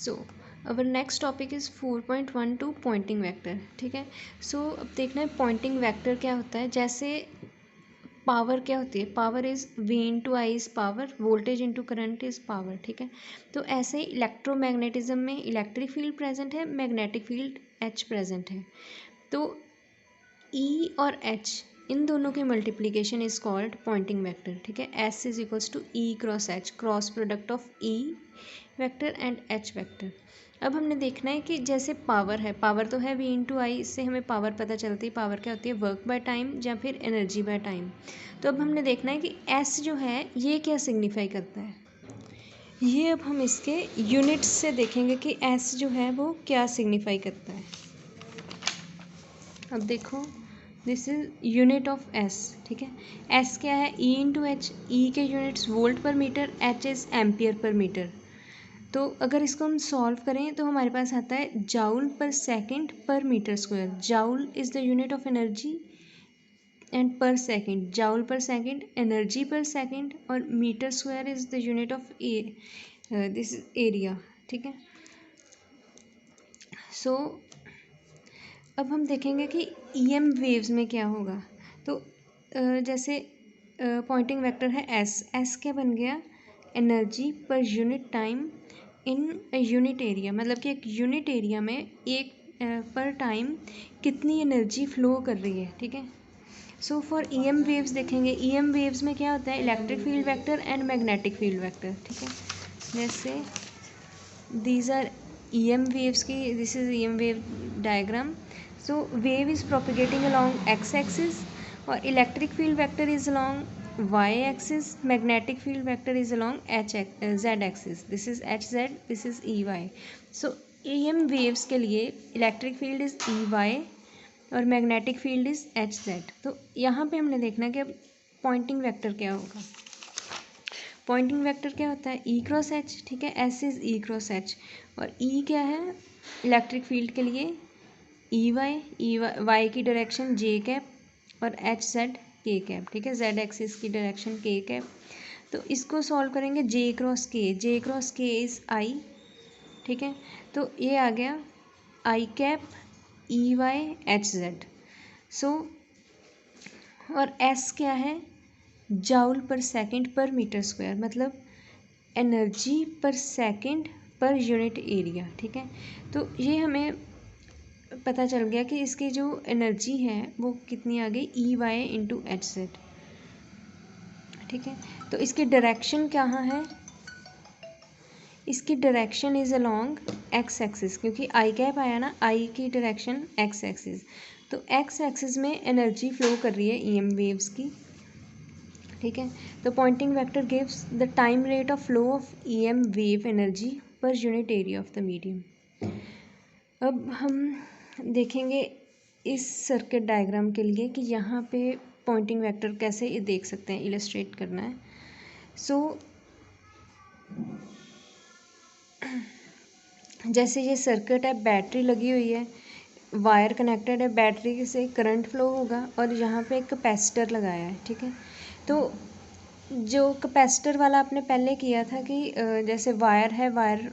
So our next topic is 4.12 Poynting vector. ठीक है। सो अब देखना है पॉइंटिंग वेक्टर क्या होता है। जैसे पावर क्या होती है, power is V into I is power, voltage into current is power. ठीक है। तो ऐसे ही इलेक्ट्रोमैग्नेटिज्म में इलेक्ट्रिक फील्ड प्रेजेंट है, मैग्नेटिक फील्ड H प्रेजेंट है। तो E और H इन दोनों की multiplication is called Poynting vector. ठीक है। S is equals to E cross H, cross product of E vector and H vector. अब हमने देखना है कि जैसे पावर है, पावर तो है V इंटू आई, इससे हमें पावर पता चलती है। पावर क्या होती है, वर्क बाय टाइम या फिर एनर्जी बाय टाइम। तो अब हमने देखना है कि S जो है ये क्या सिग्निफाई करता है। ये अब हम इसके यूनिट्स से देखेंगे कि S जो है वो क्या सिग्निफाई करता है। अब देखो, this is unit of S. ठीक है। एस क्या है, ई इंटू एच। ई के units volt per metre, H is ampere per metre. तो अगर इसको हम सॉल्व करें तो हमारे पास आता है joule per second per metre square. Joule is the unit of energy and per second, joule per second energy per second, और metre square is the unit of this area. ठीक है। सो अब हम देखेंगे कि ईएम वेव्स में क्या होगा। तो जैसे पॉइंटिंग वेक्टर है एस, एस क्या बन गया, energy per unit time in unit area. मतलब कि एक यूनिट एरिया में एक पर टाइम कितनी एनर्जी फ्लो कर रही है। ठीक है। सो फॉर ईएम वेव्स देखेंगे, ईएम वेव्स में क्या होता है, electric field vector and magnetic field vector. ठीक है। जैसे these are EM waves की, this is EM wave diagram. So wave is propagating along x axis और electric field vector is along y axis, magnetic field vector is along z axis. This is hz, this is ey. So EM waves के लिए electric field is ey और magnetic field is hz। तो यहाँ पे हमने देखना कि अब पॉइंटिंग वेक्टर क्या होगा। पॉइंटिंग वेक्टर क्या होता है, ई क्रॉस एच। ठीक है। S is E cross H, और ई क्या है, इलेक्ट्रिक फील्ड के लिए ई वाई की डायरेक्शन जे कैप और एच जेड के कैप। ठीक है। जेड एक्सिस की डायरेक्शन के कैप। तो इसको सॉल्व करेंगे, जे क्रॉस के इज आई। ठीक है। तो ये आ गया I cap E Y H Z. So और एस क्या है, joule per second per metre square, मतलब energy per second per unit area. ठीक है। तो ये हमें पता चल गया कि इसकी जो एनर्जी है वो कितनी आ गई, E y into H z. ठीक है। तो इसकी डायरेक्शन कहाँ है, इसकी direction is along x axis, क्योंकि आई कैप आया ना, आई की डायरेक्शन एक्स एक्सिस। तो एक्स एक्सिस में एनर्जी फ्लो कर रही है ईएम वेव्स की। ठीक है। तो Poynting vector gives the time rate of flow of EM wave energy per unit area of the medium. अब हम देखेंगे इस सर्किट डायग्राम के लिए कि यहाँ पे पॉइंटिंग वेक्टर कैसे देख सकते हैं, इलस्ट्रेट करना है। सो जैसे ये सर्किट है, बैटरी लगी हुई है, वायर कनेक्टेड है, बैटरी से करंट फ्लो होगा और यहाँ पे एक कैपेसिटर लगाया है। ठीक है। तो जो कैपेसिटर वाला आपने पहले किया था कि जैसे वायर है, वायर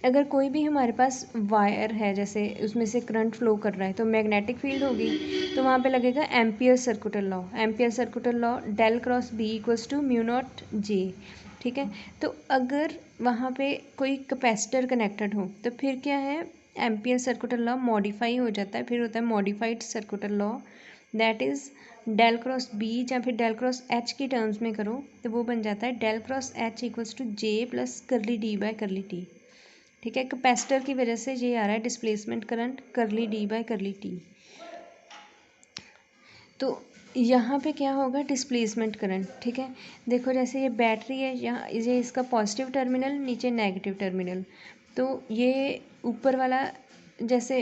अगर कोई भी हमारे पास वायर है, जैसे उसमें से करंट फ्लो कर रहा है, तो मैग्नेटिक फील्ड होगी, तो वहाँ पे लगेगा ampere circular law. Ampere circular law del cross B equals to mu naught J. ठीक है। तो अगर वहाँ पे कोई कैपेसिटर कनेक्टेड हो तो फिर क्या है, एम्पियर सर्कुलर लॉ मॉडिफाई हो जाता है, फिर होता है modified circular law, that is del cross B या फिर डेल क्रॉस एच की टर्म्स में करो तो वो बन जाता है del cross H equals to J plus curly D by curly T. ठीक है। कैपेसिटर की वजह से ये आ रहा है डिस्प्लेसमेंट करंट करली डी बाय करली टी। तो यहाँ पे क्या होगा, डिस्प्लेसमेंट करंट। ठीक है। देखो जैसे ये बैटरी है, यहाँ ये इसका पॉजिटिव टर्मिनल, नीचे नेगेटिव टर्मिनल। तो ये ऊपर वाला, जैसे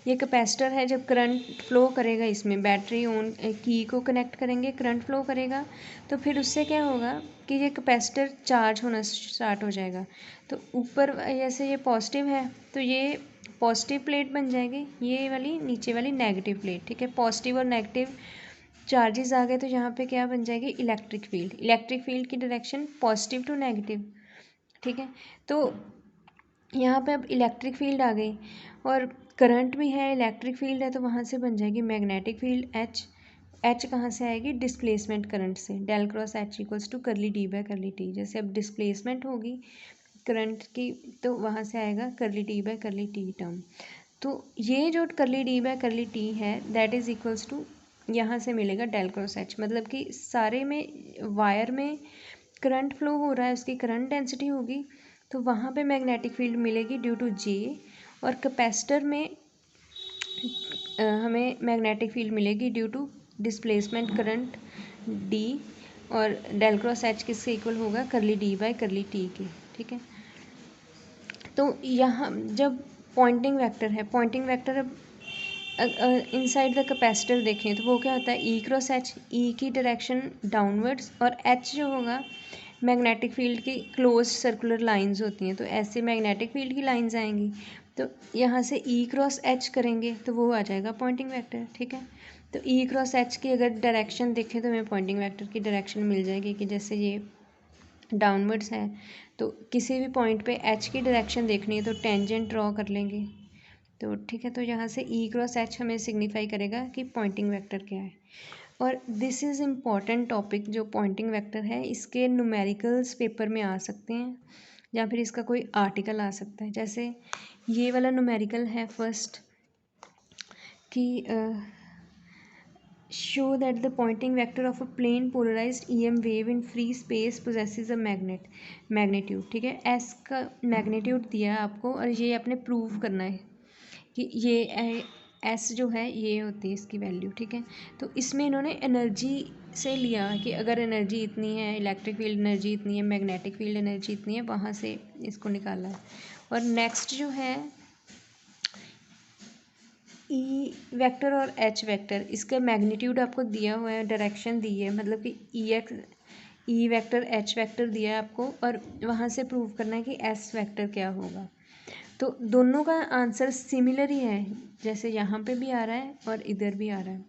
ये कैपेसिटर है, जब करंट फ्लो करेगा इसमें, बैटरी ऑन की को कनेक्ट करेंगे, करंट फ्लो करेगा, तो फिर उससे क्या होगा कि ये कैपेसिटर चार्ज होना स्टार्ट हो जाएगा। तो ऊपर जैसे ये पॉजिटिव है तो ये पॉजिटिव प्लेट बन जाएगी, ये वाली नीचे वाली नेगेटिव प्लेट। ठीक है। पॉजिटिव और नेगेटिव चार्जेस आ गए तो यहाँ पे क्या बन जाएगी, इलेक्ट्रिक फील्ड। इलेक्ट्रिक फील्ड की डायरेक्शन पॉजिटिव टू नेगेटिव, ठीक है। तो यहाँ पे अब इलेक्ट्रिक फील्ड आ गई और करंट भी है, इलेक्ट्रिक फील्ड है, तो वहाँ से बन जाएगी मैग्नेटिक फील्ड एच। एच कहाँ से आएगी, डिस्प्लेसमेंट करंट से। Del cross H equals to curly D by curly T. जैसे अब डिस्प्लेसमेंट होगी करंट की तो वहाँ से आएगा करली D by curly T term. तो ये जो करली डी बाय करली टी है दैट इज़ इक्वल्स टू यहाँ से मिलेगा डेल क्रॉस एच। मतलब कि सारे में वायर में करंट फ्लो हो रहा है, उसकी करंट डेंसिटी होगी, तो वहाँ पे मैग्नेटिक फील्ड मिलेगी ड्यू टू जे। और कैपेसिटर में हमें मैग्नेटिक फील्ड मिलेगी due to displacement current D. और डेल क्रॉस एच किसके इक्वल होगा, curly D by curly T के, ठीक है। तो यहाँ जब पॉइंटिंग वेक्टर है, पॉइंटिंग वेक्टर अब इनसाइड द कैपेसिटर देखें तो वो क्या होता है, ई क्रॉस एच। ई की डायरेक्शन डाउनवर्ड्स और एच जो होगा मैग्नेटिक फील्ड की क्लोज सर्कुलर लाइंस होती हैं, तो ऐसे मैग्नेटिक फील्ड की लाइंस आएंगी। तो यहाँ से ई क्रॉस एच करेंगे तो वो आ जाएगा पॉइंटिंग वेक्टर, ठीक है। तो ई क्रॉस एच की अगर डायरेक्शन देखें तो हमें पॉइंटिंग वेक्टर की डायरेक्शन मिल जाएगी कि जैसे ये डाउनवर्ड्स है तो किसी भी पॉइंट पे एच की डायरेक्शन देखनी है तो टेंजेंट ड्रॉ कर लेंगे, तो ठीक है। तो यहाँ से ई क्रॉस एच हमें सिग्निफाई करेगा कि पॉइंटिंग वेक्टर क्या है। और दिस इज़ इम्पॉर्टेंट टॉपिक, जो पॉइंटिंग वेक्टर है इसके न्यूमेरिकल्स पेपर में आ सकते हैं या फिर इसका कोई आर्टिकल आ सकता है। जैसे ये वाला न्यूमेरिकल है फर्स्ट कि show that the pointing vector of a plane polarized EM wave in free space possesses a magnitude, ठीक है। एस का मैग्नीट्यूड दिया है आपको और ये आपने प्रूव करना है कि ये एस जो है ये होती है इसकी वैल्यू, ठीक है। तो इसमें इन्होंने एनर्जी से लिया कि अगर एनर्जी इतनी है, इलेक्ट्रिक फील्ड एनर्जी इतनी है, मैग्नेटिक फील्ड एनर्जी इतनी है, वहाँ से इसको निकाला है। और नेक्स्ट जो है ई वेक्टर और एच वेक्टर, इसका मैग्नीट्यूड आपको दिया हुआ है, डायरेक्शन दी है, मतलब कि ई वेक्टर एच वेक्टर दिया है आपको और वहाँ से प्रूव करना है कि एस वेक्टर क्या होगा। तो दोनों का आंसर सिमिलर ही है, जैसे यहाँ पे भी आ रहा है और इधर भी आ रहा है,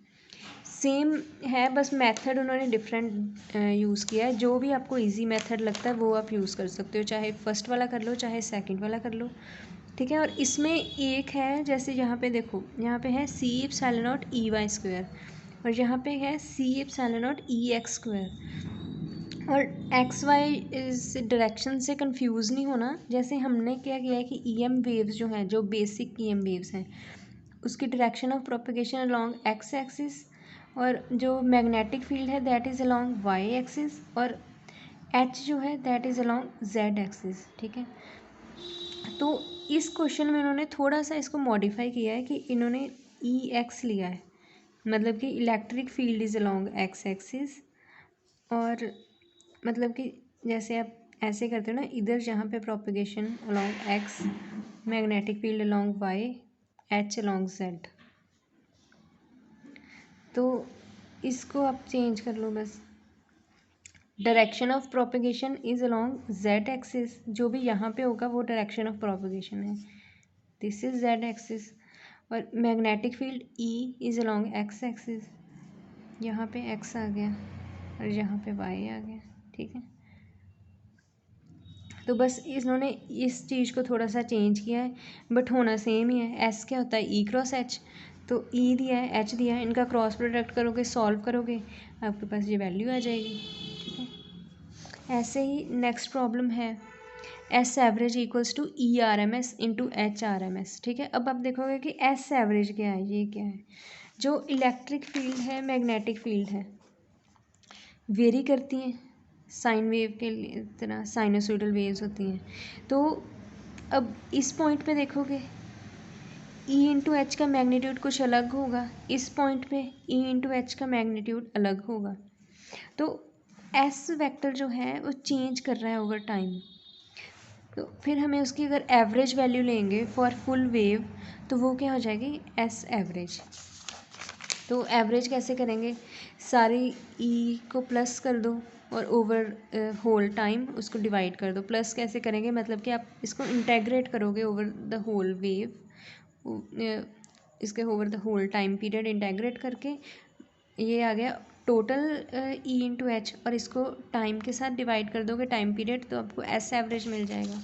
सेम है, बस मेथड उन्होंने डिफरेंट यूज़ किया है। जो भी आपको इजी मेथड लगता है वो आप यूज़ कर सकते हो, चाहे फर्स्ट वाला कर लो चाहे सेकंड वाला कर लो, ठीक है। और इसमें एक है, जैसे यहाँ पे देखो, यहाँ पे है C epsilon naught E Y square और यहाँ पे है C epsilon naught E X square. और एक्स वाई इस डायरेक्शन से कंफ्यूज नहीं होना। जैसे हमने क्या किया है कि ई एम वेव्स जो हैं, जो बेसिक ई एम वेव्स हैं, उसकी direction of propagation along x axis, और जो मैग्नेटिक फील्ड है that is along Y axis, और एच जो है that is along Z axis, ठीक है। तो इस क्वेश्चन में इन्होंने थोड़ा सा इसको मॉडिफाई किया है कि इन्होंने ई एक्स लिया है, मतलब कि electric field is along x axis, और मतलब कि जैसे आप ऐसे करते हो ना, इधर जहाँ पे propagation along X, magnetic field along Y, H along Z, तो इसको आप चेंज कर लो बस। Direction of propagation is along Z axis, जो भी यहाँ पे होगा वो डायरेक्शन ऑफ प्रोपगेशन है, दिस इज जेड एक्सिस। और magnetic field E is along x axis, यहाँ पे एक्स आ गया और यहाँ पे वाई आ गया, ठीक है। तो बस इन्होंने इस चीज़ को थोड़ा सा चेंज किया है, बट होना सेम ही है। एस क्या होता है, ई क्रॉस एच, तो ई दिया है एच दिया है, इनका क्रॉस प्रोडक्ट करोगे, सॉल्व करोगे, आपके पास ये वैल्यू आ जाएगी, ठीक है। ऐसे ही नेक्स्ट प्रॉब्लम है S average equals to E R M S into H R M S, ठीक है। अब आप देखोगे कि एस एवरेज क्या है, ये क्या है। जो इलेक्ट्रिक फील्ड है, मैग्नेटिक फील्ड है, वेरी करती हैं, साइन वेव के तरह साइनोसॉइडल वेव्स होती हैं। तो अब इस पॉइंट पे देखोगे ई इंटू एच का मैग्नीट्यूड कुछ अलग होगा, इस पॉइंट पे ई इंटू एच का मैग्नीट्यूड अलग होगा। तो एस वेक्टर जो है वो चेंज कर रहा है ओवर टाइम। तो फिर हमें उसकी अगर एवरेज वैल्यू लेंगे फॉर फुल वेव तो वो क्या हो जाएगी, एस एवरेज। तो एवरेज कैसे करेंगे, सारी ई को प्लस कर दो और ओवर होल टाइम उसको डिवाइड कर दो। प्लस कैसे करेंगे, मतलब कि आप इसको इंटेग्रेट करोगे ओवर द होल वेव, इसके over the whole time period integrate करके ये आ गया टोटल ई इंटू एच, और इसको टाइम के साथ डिवाइड कर दोगे, टाइम पीरियड, तो आपको एस एवरेज मिल जाएगा।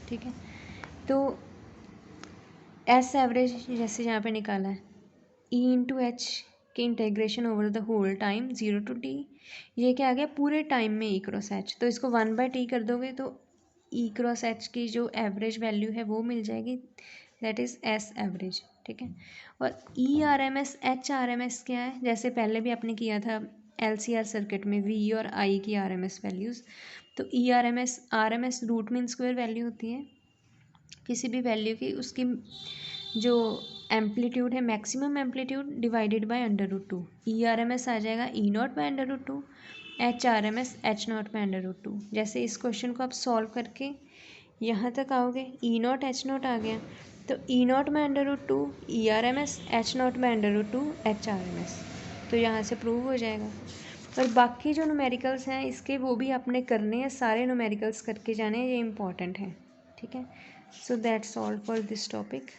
ठीक है, तो एस एवरेज जैसे यहाँ पे निकाला है, ई इंटू एच के integration over the whole time 0 to t, ये क्या आ गया पूरे टाइम में ई क्रॉस एच, तो इसको 1/t कर दोगे तो ई क्रॉस एच की जो एवरेज वैल्यू है वो मिल जाएगी, दैट इज़ एस एवरेज। ठीक है, और E R M S H R M S क्या है, जैसे पहले भी आपने किया था एल सी आर सर्किट में वी और आई की आर एम एस वैल्यूज़, तो E R M S root mean square value होती है किसी भी वैल्यू की, उसकी जो एम्पलीट्यूड है maximum amplitude divided by √2, E R M S आ जाएगा E naught by √2, H R M S H naught by √2। जैसे इस क्वेश्चन को आप सॉल्व करके यहाँ तक आओगे, ई नॉट एच नॉट आ गया, तो E naught by √2 E R M S H naught by √2 H R M S, तो यहाँ से प्रूव हो जाएगा। और बाकी जो न्यूमेरिकल्स हैं इसके वो भी आपने करने हैं, सारे न्यूमेरिकल्स करके जाने हैं, ये इंपॉर्टेंट है। ठीक है, so that's all for this topic.